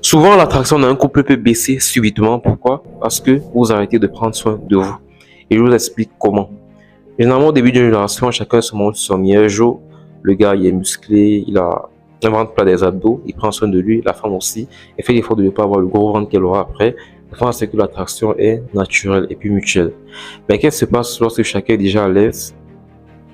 Souvent, l'attraction d'un couple peut baisser subitement. Pourquoi? Parce que vous arrêtez de prendre soin de vous. Et je vous explique comment. Généralement, au début d'une relation, chacun se montre son meilleur jour. Le gars, il est musclé, il a un ventre plat des abdos, il prend soin de lui, la femme aussi. Elle fait l'effort de ne pas avoir le gros ventre qu'elle aura après. La femme, c'est que l'attraction est naturelle et puis mutuelle. Mais qu'est-ce qui se passe lorsque chacun est déjà à l'aise?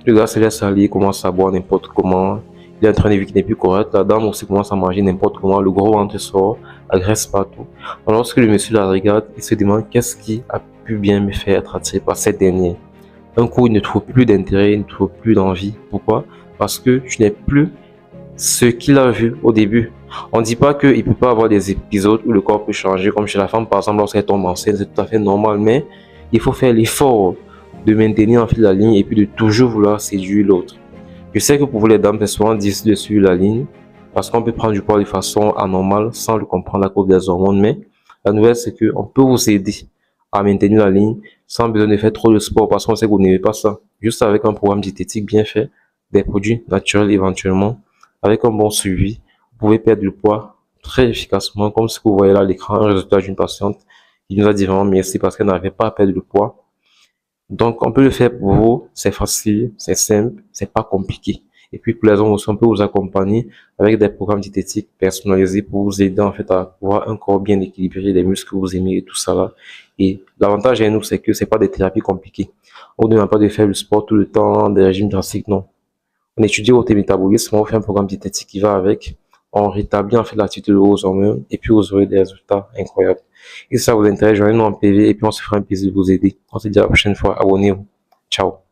Le gars se laisse aller, commence à boire n'importe comment. Il est en train de vivre qui n'est plus correct. La dame aussi commence à manger n'importe comment. Le gros ventre sort, la graisse partout. Alors, lorsque le monsieur la regarde, il se demande qu'est-ce qui a pu bien me faire être attiré par cette dernière. Un coup, il ne trouve plus d'intérêt, il ne trouve plus d'envie. Pourquoi? Parce que tu n'es plus ce qu'il a vu au début. On ne dit pas qu'il ne peut pas avoir des épisodes où le corps peut changer, comme chez la femme, par exemple, lorsqu'elle tombe enceinte, c'est tout à fait normal, mais il faut faire l'effort de maintenir en fait la ligne et puis de toujours vouloir séduire l'autre. Je sais que pour vous les dames, c'est souvent difficile de suivre la ligne parce qu'on peut prendre du poids de façon anormale sans le comprendre à cause des hormones, mais la nouvelle c'est qu'on peut vous aider à maintenir la ligne sans besoin de faire trop de sport parce qu'on sait que vous n'aimez pas ça. Juste avec un programme diététique bien fait, des produits naturels éventuellement, avec un bon suivi, vous pouvez perdre le poids très efficacement, comme ce que vous voyez là à l'écran, un résultat d'une patiente qui nous a dit vraiment merci parce qu'elle n'arrivait pas à perdre le poids. Donc, on peut le faire pour vous, c'est facile, c'est simple, c'est pas compliqué. Et puis, pour les hommes aussi, on peut vous accompagner avec des programmes diététiques personnalisés pour vous aider, en fait, à avoir un corps bien équilibré, des muscles que vous aimez et tout ça là. Et l'avantage à nous, c'est que c'est pas des thérapies compliquées. On ne demande pas de faire le sport tout le temps, des régimes drastiques, non. On étudie votre métabolisme, on fait un programme diététique qui va avec, on rétablit en fait l'attitude aux hormones et puis vous aurez des résultats incroyables. Et si ça vous intéresse, joignez-nous en PV et puis on se fera un plaisir de vous aider. On se dit à la prochaine fois, abonnez-vous. Ciao.